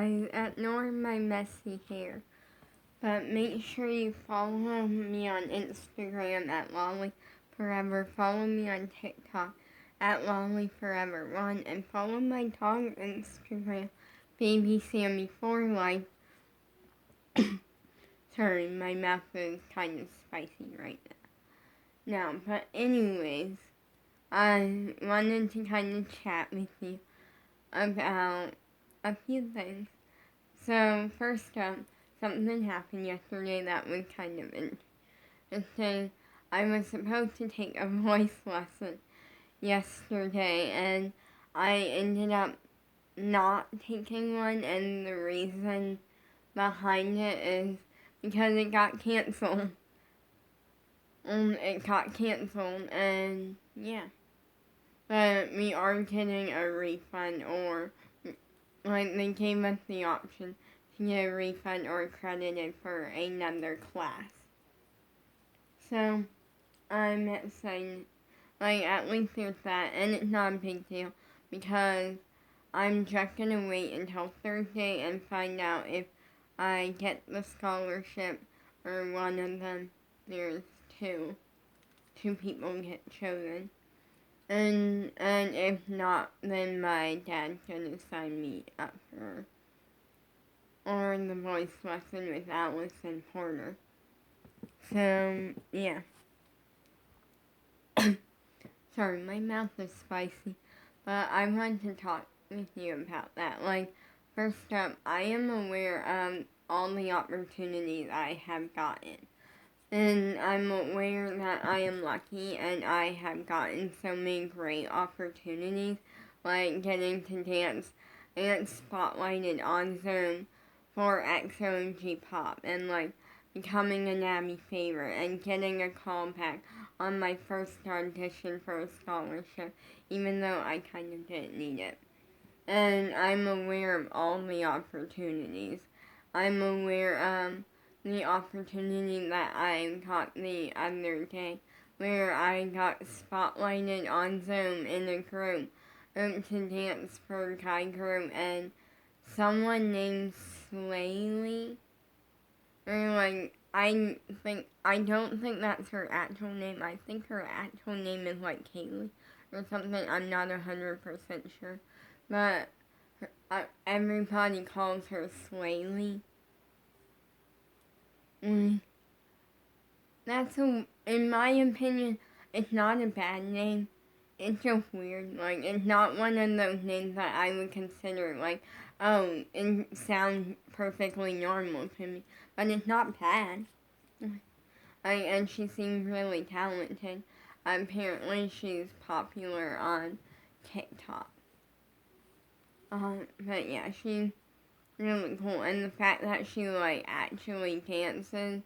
guys, ignore my messy hair. But make sure you follow me on Instagram at LollyForever. Follow me on TikTok at LollyForever1. And follow my dog Instagram, BabySammy4Life. Sorry, my mouth is kind of spicy right now. But anyways, I wanted to kind of chat with you about a few things. So first up, something happened yesterday that was kind of interesting. I was supposed to take a voice lesson yesterday, and I ended up not taking one, and the reason behind it is because it got canceled. It got canceled, and yeah. But we are getting a refund, or like they gave us the option to get a refund or credited for another class. So I'm excited. Like, at least there's that, and it's not a big deal because I'm just gonna wait until Thursday and find out if I get the scholarship or one of them. There's two people get chosen. And if not, then my dad's gonna sign me up for or the voice lesson with Allison Porter. So, yeah. Sorry, my mouth is spicy, but I want to talk with you about that. Like, first up, I am aware of all the opportunities I have gotten. And I'm aware that I am lucky and I have gotten so many great opportunities, like getting to dance spotlighted on Zoom for EXO and G-Pop, and like becoming a Nabby favorite and getting a call back on my first audition for a scholarship, even though I kind of didn't need it. And I'm aware of all the opportunities. I'm aware of the opportunity that I got the other day, where I got spotlighted on Zoom in a group to dance for a guy group, and someone named Slaylee, or like, I don't think that's her actual name. I think her actual name is like Kaylee or something. I'm not 100% sure, but everybody calls her Slaylee. In my opinion, it's not a bad name. It's just weird. Like, it's not one of those names that I would consider, like, oh, it sounds perfectly normal to me. But it's not bad. And she seems really talented. Apparently, she's popular on TikTok. But yeah, she's really cool. And the fact that she, like, actually dances,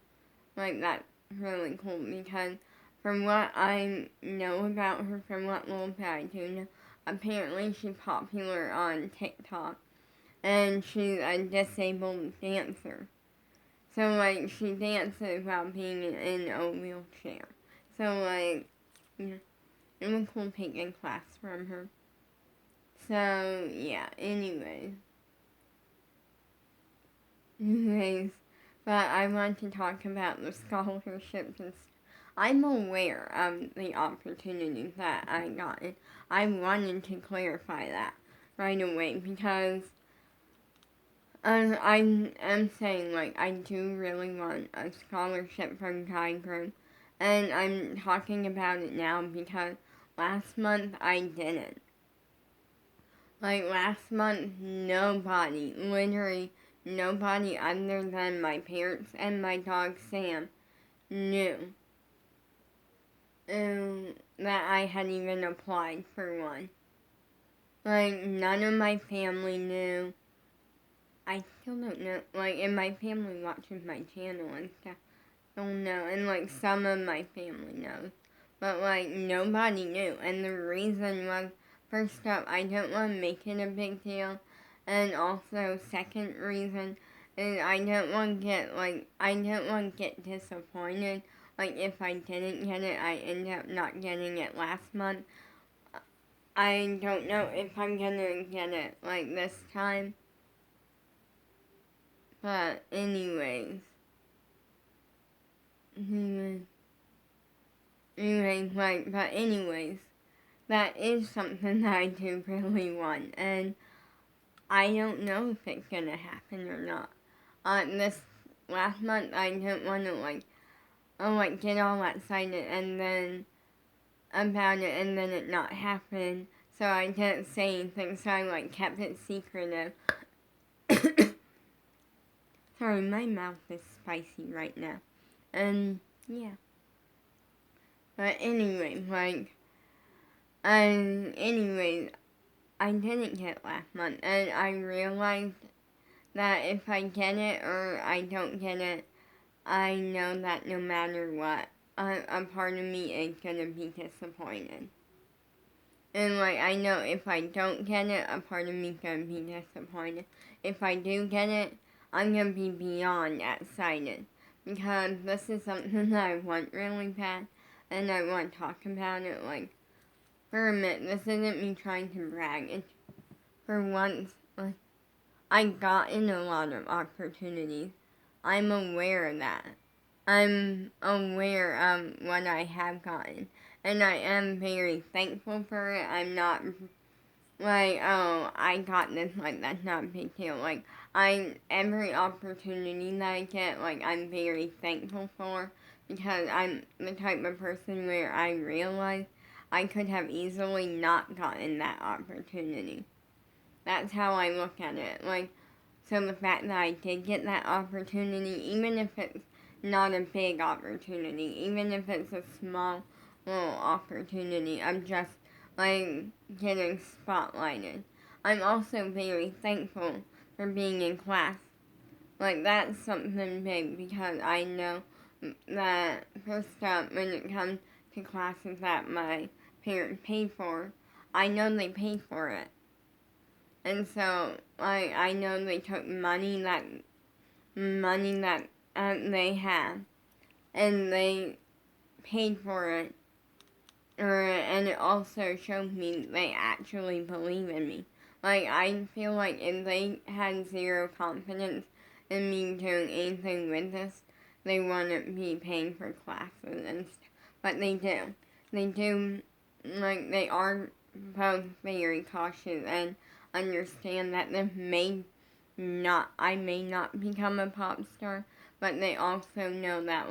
like, that's really cool because from what I know about her, from what little bit I do know, apparently she's popular on TikTok, and she's a disabled dancer. So, like, she dances while being in a wheelchair. So, like, yeah, it was cool taking class from her. So, yeah, anyways, but I want to talk about the scholarships and stuff. I'm aware of the opportunities that I got. I wanted to clarify that right away because I'm saying, like, I do really want a scholarship from Guy Group, and I'm talking about it now because last month I didn't. Like, last month, literally nobody other than my parents and my dog Sam knew that I had even applied for one. Like, none of my family knew. I still don't know. Like, and my family watches my channel and stuff. Don't know. And, like, some of my family knows. But, like, nobody knew. And the reason was, first up, I didn't want to make it a big deal. And also, second reason is I didn't want to get disappointed. Like, if I didn't get it, I ended up not getting it last month. I don't know if I'm gonna get it, like, this time. But anyways, that is something that I do really want, and I don't know if it's gonna happen or not. This last month I didn't want to get all excited and then about it and then it not happen, so I didn't say anything, so I kept it secretive. Sorry, my mouth is spicy right now. And yeah. But anyway, I didn't get it last month, and I realized that if I get it or I don't get it, I know that no matter what, a part of me is gonna be disappointed. And I know if I don't get it, a part of me is gonna be disappointed. If I do get it, I'm gonna be beyond excited, because this is something that I want really bad, and I want to talk about it. For a minute, this isn't me trying to brag. It's for once, I've gotten a lot of opportunities. I'm aware of that. I'm aware of what I have gotten, and I am very thankful for it. I'm not oh, I got this, that's not a big deal. Every opportunity that I get, I'm very thankful for, because I'm the type of person where I realize I could have easily not gotten that opportunity. That's how I look at it. So the fact that I did get that opportunity, even if it's not a big opportunity, even if it's a small little opportunity, I'm just getting spotlighted. I'm also very thankful for being in class. That's something big, because I know that first up, when it comes to classes that my parents paid for, I know they paid for it. And so I know they took money that they have, and they paid for it. And it also showed me they actually believe in me. I feel like if they had zero confidence in me doing anything with this, they wouldn't be paying for classes and stuff. But they do. They do, they are both very cautious and understand that I may not become a pop star, but they also know that,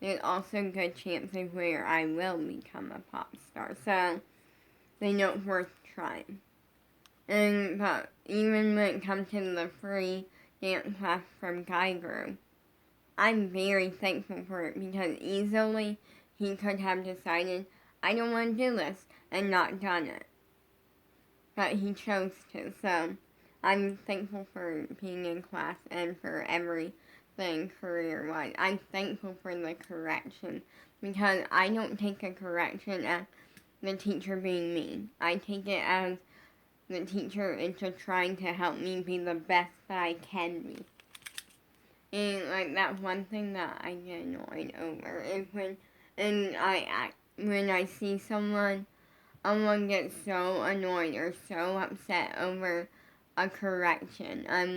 there's also good chances where I will become a pop star, so they know it's worth trying. But even when it comes to the free dance class from Guy Group, I'm very thankful for it, because easily he could have decided, I don't want to do this, and not done it. But he chose to, so I'm thankful for being in class and for everything career-wise. I'm thankful for the correction, because I don't take a correction as the teacher being mean. I take it as the teacher is just trying to help me be the best that I can be. And that one thing that I get annoyed over is when I see someone gets so annoyed or so upset over a correction. I'm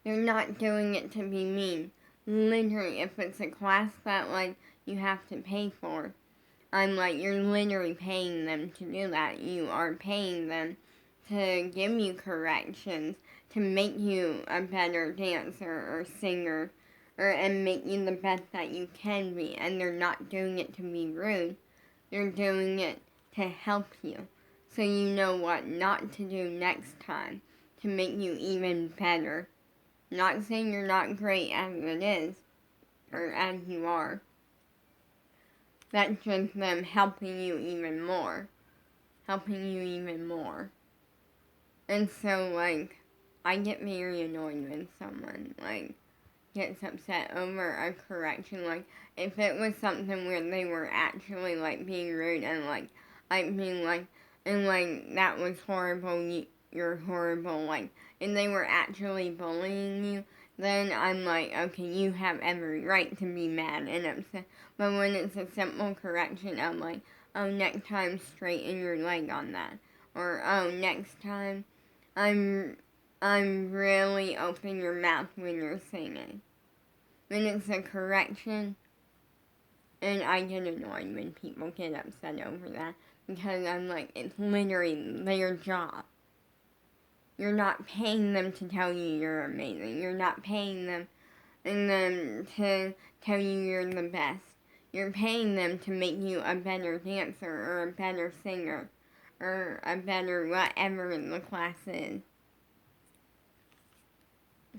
they're not doing it to be mean. Literally, if it's a class that you have to pay for, I'm you're literally paying them to do that. You are paying them to give you corrections, to make you a better dancer or singer, and make you the best that you can be. And they're not doing it to be rude. They're doing it to help you, so you know what not to do next time to make you even better. Not saying you're not great as it is, or as you are. That's just them helping you even more. And so, I get very annoyed when someone, gets upset over a correction. If it was something where they were actually, being rude and, being and, that was horrible, you're horrible, and they were actually bullying you, then I'm okay, you have every right to be mad and upset. But when it's a simple correction, I'm oh, next time straighten your leg on that. Or, oh, next time, I'm really open your mouth when you're singing. When it's a correction, and I get annoyed when people get upset over that, because I'm like, it's literally their job. You're not paying them to tell you you're amazing. You're not paying them to tell you you're the best. You're paying them to make you a better dancer or a better singer or a better whatever the class is.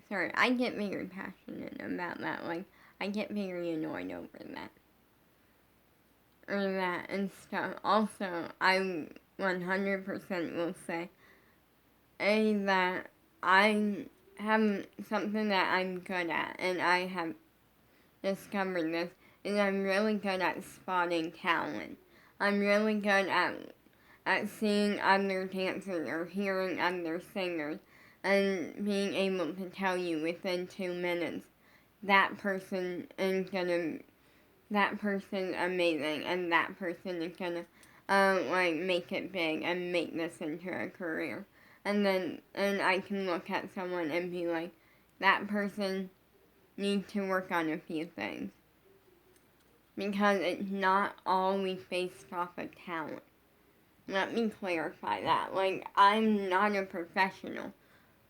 Sorry, I get very passionate about that. Like, I get very annoyed over that. Or that and stuff. Also, I 100% will say that I have something that I'm good at, and I have discovered this, is I'm really good at spotting talent. I'm really good at seeing other dancers or hearing other singers and being able to tell you within 2 minutes that person is amazing and that person is gonna make it big and make this into a career. And I can look at someone and be like, that person needs to work on a few things. Because it's not always based off of talent. Let me clarify that. Like, I'm not a professional,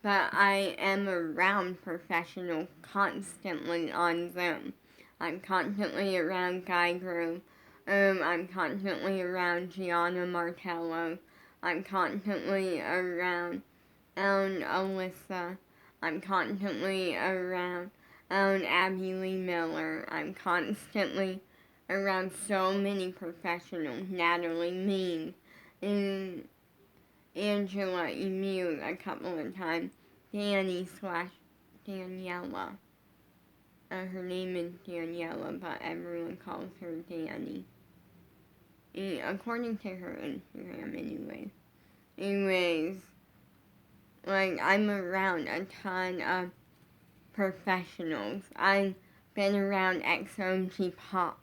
but I am around professionals constantly on Zoom. I'm constantly around Guy Groove. I'm constantly around Gianna Martello. I'm constantly around Alyssa. I'm constantly around Abby Lee Miller. I'm constantly around so many professionals. Natalie Means and Angela Emu a couple of times. Daniela. Her name is Daniela, but everyone calls her Danny. According to her Instagram, Anyways, like, I'm around a ton of professionals. I've been around XOG Pop.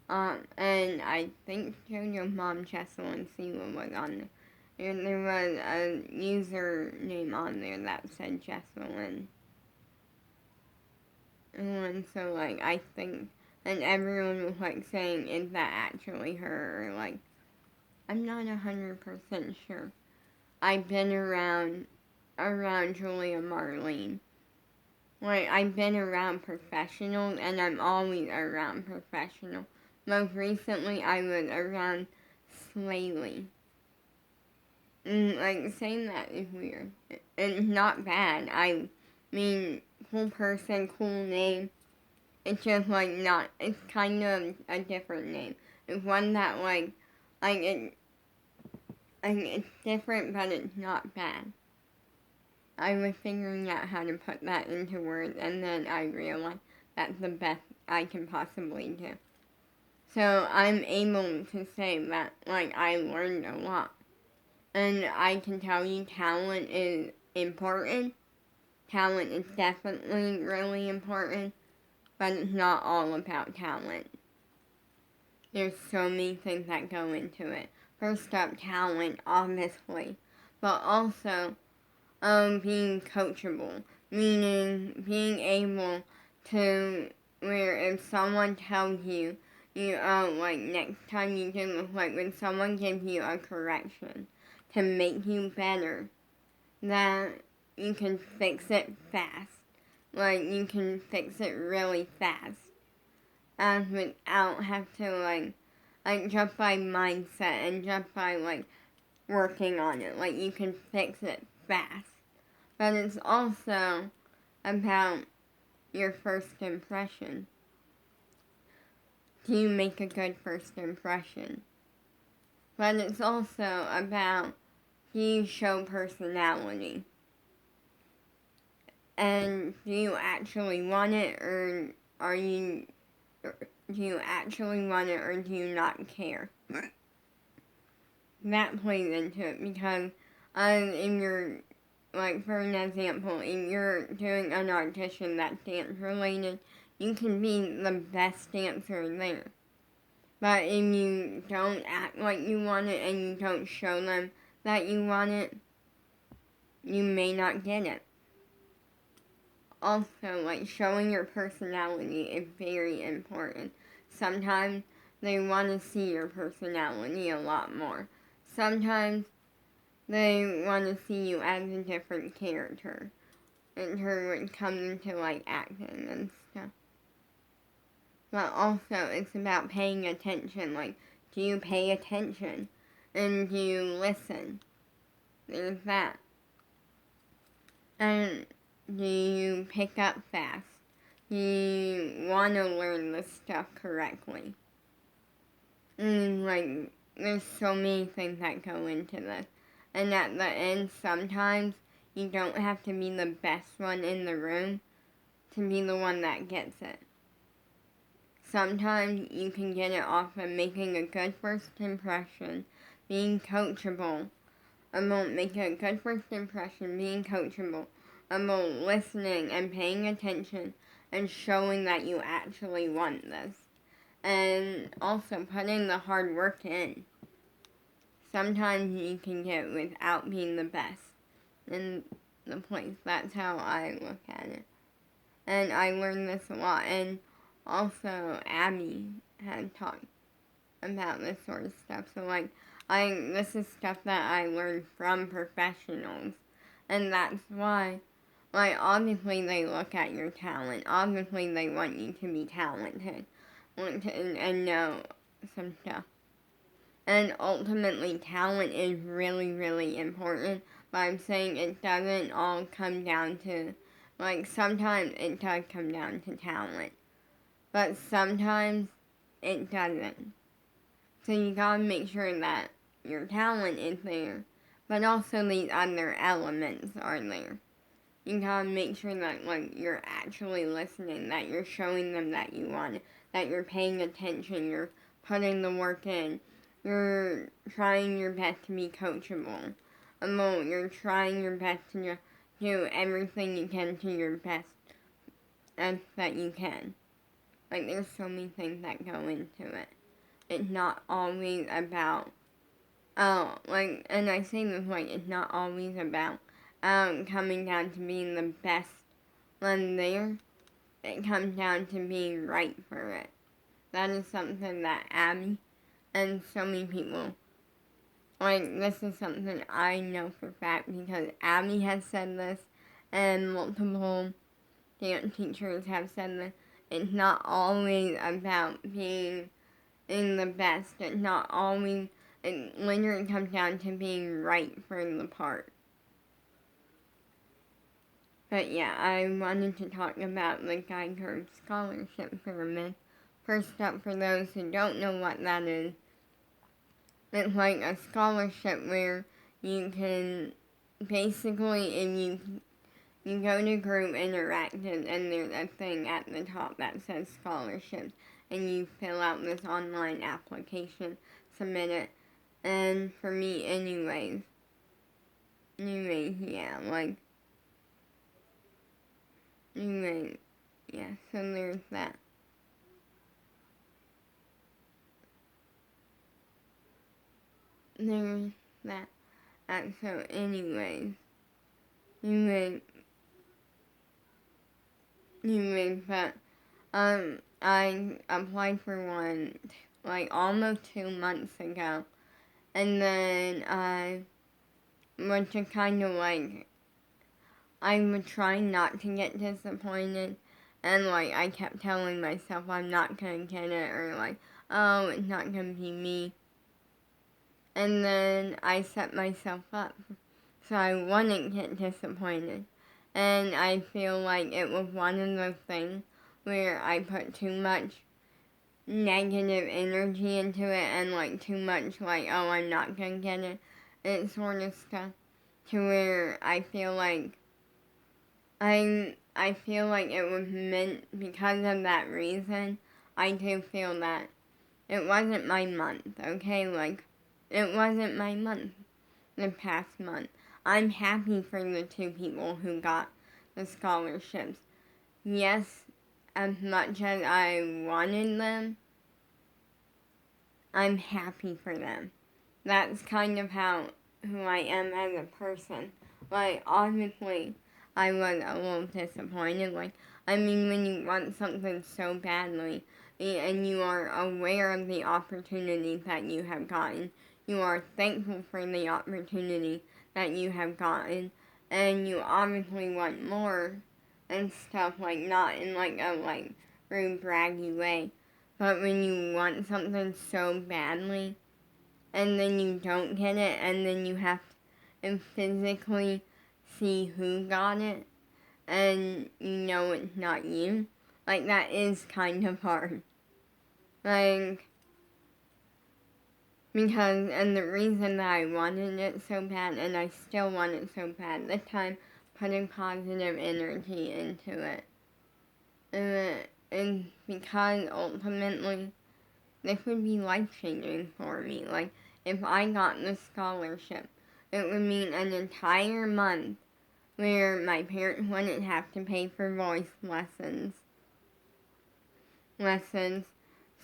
And I think JoJo Mom Jesselyn Seawa was on there. And there was a username on there that said Jesselyn. And so, like, I think, and everyone was, like, saying, is that actually her? Or, like, I'm not 100% sure. I've been around Julia Marlene. Like, I've been around professionals, and I'm always around professionals. Most recently, I was around Slaley. Like, saying that is weird. It's not bad. I mean, cool person, cool name. It's just, like, not, it's kind of a different name. It's one that, it's different, but it's not bad. I was figuring out how to put that into words, and then I realized that's the best I can possibly do. So I'm able to say that, like, I learned a lot. And I can tell you talent is important. Talent is definitely really important, but it's not all about talent. There's so many things that go into it. First up, talent, obviously, but also being coachable, meaning being able to, where if someone tells you, like, next time you do, like, when someone gives you a correction to make you better, that you can fix it fast. Like, you can fix it really fast. And without have to, like, just by mindset and just by, like, working on it. Like, you can fix it fast. But it's also about your first impression. Do you make a good first impression? But it's also about, do you show personality? And do you actually want it, or do you actually want it, or do you not care? That plays into it, because in your, like, for an example, if you're doing an audition that's dance related, you can be the best dancer there. But if you don't act like you want it and you don't show them that you want it, you may not get it. Also, like, showing your personality is very important. Sometimes they want to see your personality a lot more. Sometimes they want to see you as a different character. And her when it comes to, like, acting and stuff. But also, it's about paying attention. Like, do you pay attention? And do you listen? There's that. And do you pick up fast? Do you want to learn the stuff correctly? And, like, there's so many things that go into this. And at the end, sometimes you don't have to be the best one in the room to be the one that gets it. Sometimes you can get it off of making a good first impression, being coachable, about making a good first impression, being coachable, about listening and paying attention and showing that you actually want this. And also putting the hard work in. Sometimes you can get it without being the best in the place. That's how I look at it. And I learned this a lot. And also, Abby had talked about this sort of stuff. So, like, this is stuff that I learned from professionals. And that's why, like, obviously they look at your talent. Obviously they want you to be talented. And know some stuff. And ultimately, talent is really, really important. But I'm saying it doesn't all come down to, like, sometimes it does come down to talent. But sometimes it doesn't. So you gotta make sure that your talent is there, but also these other elements are there. You gotta make sure that, like, you're actually listening, that you're showing them that you want it, that you're paying attention, you're putting the work in, you're trying your best to be coachable. You're trying your best to do everything you can to your best as that you can. Like, there's so many things that go into it. It's not always about, and I say this, like, it's not always about, coming down to being the best one there. It comes down to being right for it. That is something that Abby and so many people, like, this is something I know for a fact because Abby has said this, and multiple dance teachers have said this. It's not always about being in the best. It's not always, it literally comes down to being right for the part. But yeah, I wanted to talk about the Geiger Scholarship for a minute. First up, for those who don't know what that is, it's like a scholarship where you can, basically, if you go to Group Interactive and there's a thing at the top that says scholarships, and you fill out this online application, submit it, and for me anyways, yeah, so there's that. There's that. So anyways, but, I applied for one, like, almost 2 months ago, and then I was just kind of, like, I would try not to get disappointed, and, like, I kept telling myself I'm not gonna get it, or, like, oh, it's not gonna be me, and then I set myself up, so I wouldn't get disappointed. And I feel like it was one of those things where I put too much negative energy into it and, like, too much, like, oh, I'm not gonna get it, and sort of stuff, to where I feel like I feel like it was meant, because of that reason, I do feel that it wasn't my month, okay? Like, it wasn't my month the past month. I'm happy for the 2 people who got the scholarships. Yes, as much as I wanted them, I'm happy for them. That's kind of who I am as a person. like, obviously, I was a little disappointed. Like, I mean, when you want something so badly, and you are aware of the opportunities that you have gotten, you are thankful for the opportunity that you have gotten, and you obviously want more and stuff, like, not in, like, a, like, rude, braggy way, but when you want something so badly, and then you don't get it, and then you have to physically see who got it, and you know it's not you, like, that is kind of hard. Like, because, and the reason that I wanted it so bad, and I still want it so bad, this time, putting positive energy into it. And because ultimately, this would be life-changing for me. Like, if I got the scholarship, it would mean an entire month where my parents wouldn't have to pay for voice lessons.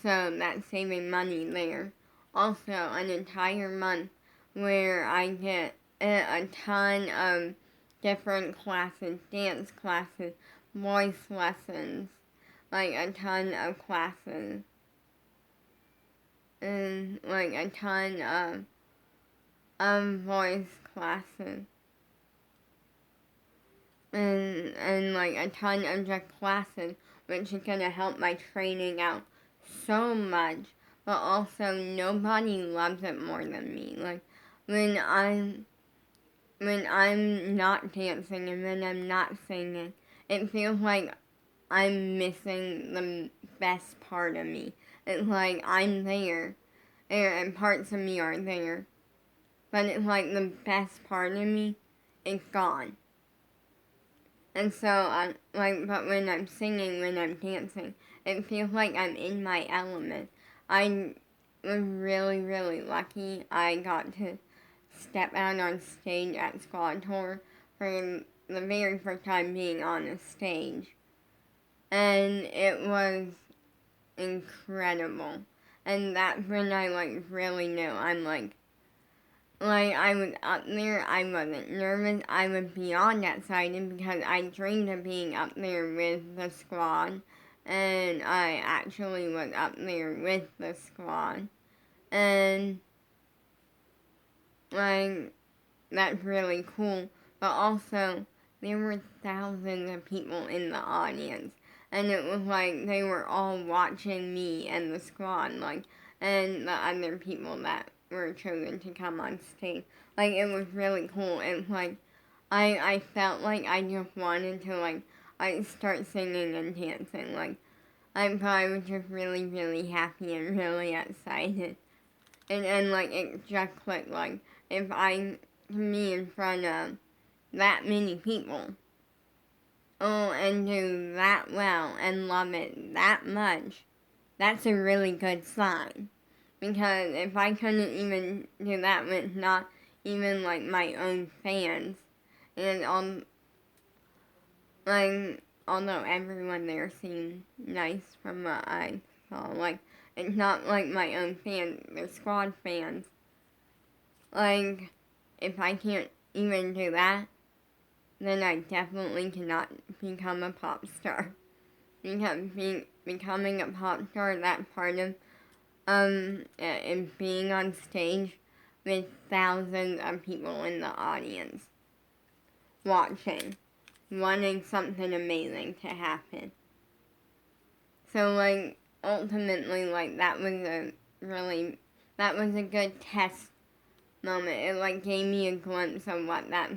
So that's saving money there. Also, an entire month where I get a ton of different classes, dance classes, voice lessons, like a ton of classes, and like a ton of voice classes, and like a ton of just classes, which is gonna help my training out so much. But also, nobody loves it more than me. Like, when I'm not dancing and when I'm not singing, it feels like I'm missing the best part of me. It's like I'm there, and parts of me are there, but it's like the best part of me is gone. And so, but when I'm singing, when I'm dancing, it feels like I'm in my element. I was really, really lucky. I got to step out on stage at Squad Tour for the very first time being on a stage. And it was incredible. And that's when I, like, really knew. I'm like, I was up there, I wasn't nervous, I was beyond excited because I dreamed of being up there with the squad, and I actually was up there with the squad, and, like, that's really cool, but also, there were thousands of people in the audience, and it was like they were all watching me and the squad, like, and the other people that were chosen to come on stage. Like, it was really cool, and, like, I felt like I just wanted to, like, start singing and dancing, like, I was just really, really happy and really excited, and like, it just clicked, like, if I can be in front of that many people, oh, and do that well, and love it that much, that's a really good sign. Because if I couldn't even do that with not even, like, my own fans, and although everyone there seemed nice from what I saw, like, it's not like my own fans, they're squad fans. Like, if I can't even do that, then I definitely cannot become a pop star. Because becoming a pop star, that part of and being on stage with thousands of people in the audience watching, wanting something amazing to happen. So, like, ultimately, like, that was a good test moment. It, like, gave me a glimpse of what that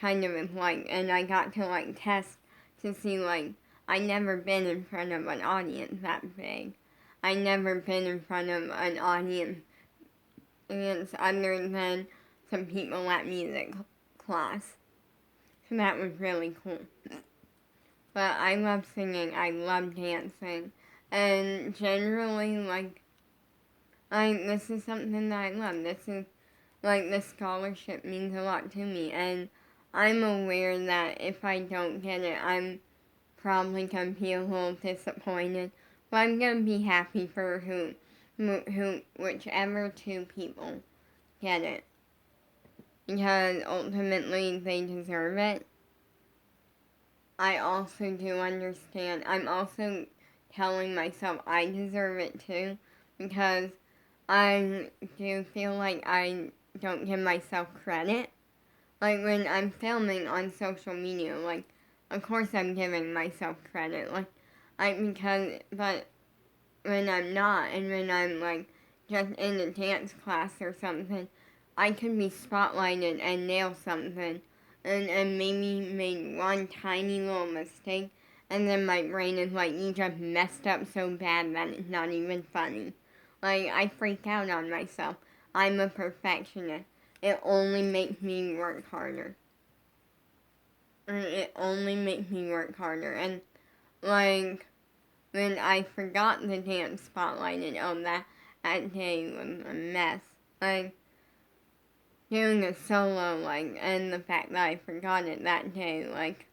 kind of is like, and I got to, like, test to see, like, I never been in front of an audience that big. I never been in front of an audience other than some people at music class. So that was really cool. But I love singing, I love dancing, and generally, like, this is something that I love. This is, like, this scholarship means a lot to me, and I'm aware that if I don't get it, I'm probably gonna be a little disappointed. But I'm gonna be happy for whichever two people get it. because ultimately they deserve it. I also do understand. I'm also telling myself I deserve it too, because I do feel like I don't give myself credit. Like when I'm filming on social media, like of course I'm giving myself credit, but when I'm not, and when I'm like just in a dance class or something, I could be spotlighted and nail something, and maybe make one tiny little mistake, and then my brain is like, you just messed up so bad that it's not even funny. Like, I freak out on myself. I'm a perfectionist. It only makes me work harder. It only makes me work harder. And, like, when I forgot the dance spotlight, and that day was a mess. Like, doing a solo, like, and the fact that I forgot it that day, like,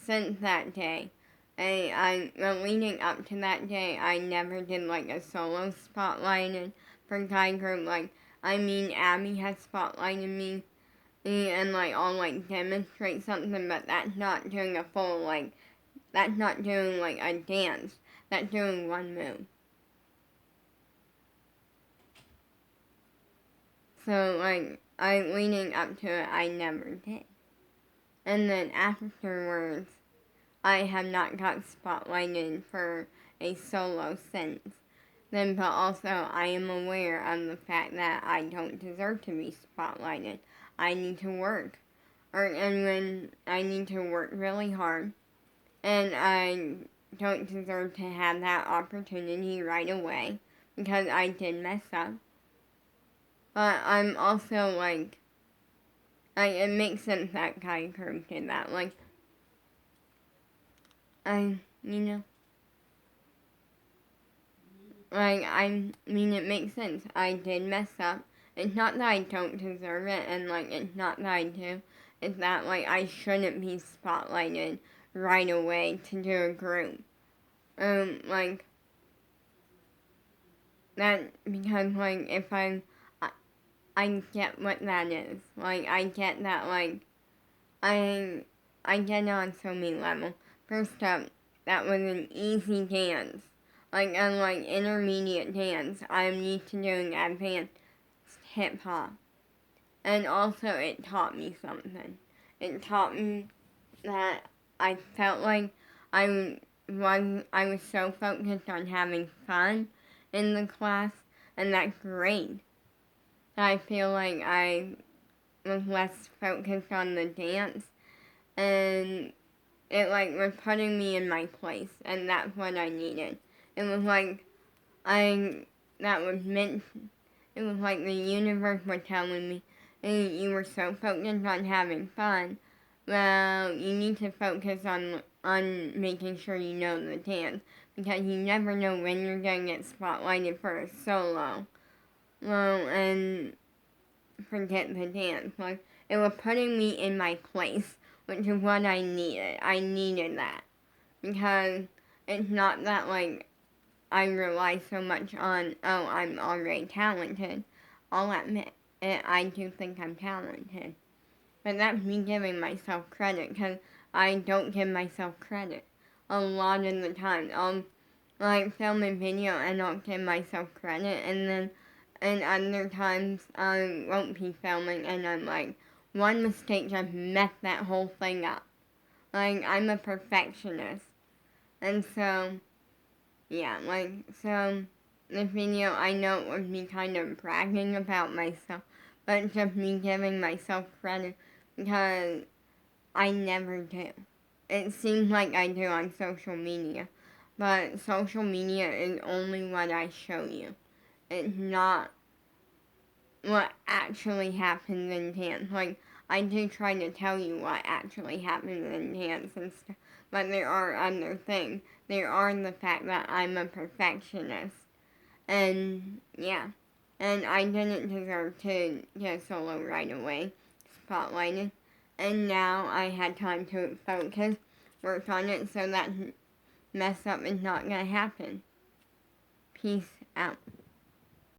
since that day, leading up to that day, I never did, like, a solo spotlighted for Guy Group. Like, Abby has spotlighted me, and, like, I'll, like, demonstrate something, but that's not doing a full, like, that's not doing, like, a dance. That's doing one move. So, like, leading up to it, I never did. And then afterwards, I have not got spotlighted for a solo since then, but also I am aware of the fact that I don't deserve to be spotlighted. I need to work. And when I need to work really hard, and I don't deserve to have that opportunity right away, because I did mess up. But I'm also like it makes sense that Kai Curve did that. Like, I, you know, it makes sense. I did mess up. It's not that I don't deserve it, and, like, it's not that I do. It's that, like, I shouldn't be spotlighted right away to do a group. Like, that, because, like, if I get what that is. Like, I get that, like, I get it on so many levels. First up, that was an easy dance. Like, unlike intermediate dance, I'm used to doing advanced hip hop. And also, it taught me something. It taught me that I felt like I was so focused on having fun in the class, and that's great. I feel like I was less focused on the dance, and it, like, was putting me in my place, and that's what I needed. It was like that was meant, it was like the universe was telling me, hey, you were so focused on having fun, well, you need to focus on making sure you know the dance, because you never know when you're going to get spotlighted for a solo. Well, and forget the dance. Like, it was putting me in my place, which is what I needed. I needed that. Because it's not that, like, I rely so much on, oh, I'm already talented. I'll admit it, I do think I'm talented. But that's me giving myself credit, because I don't give myself credit. A lot of the time, I'll, like, film a video and I'll give myself credit, and other times I won't be filming, and I'm like, one mistake just messed that whole thing up. Like, I'm a perfectionist. And so, yeah, like, so this video, I know it would be kind of bragging about myself, but it's just me giving myself credit, because I never do. It seems like I do on social media, but social media is only what I show you. It's not what actually happens in dance. Like, I do try to tell you what actually happens in dance and stuff, but there are other things. There are the fact that I'm a perfectionist, and yeah, and I didn't deserve to get solo right away, spotlighted, and now I had time to focus, work on it, so that mess up is not gonna happen. Peace out.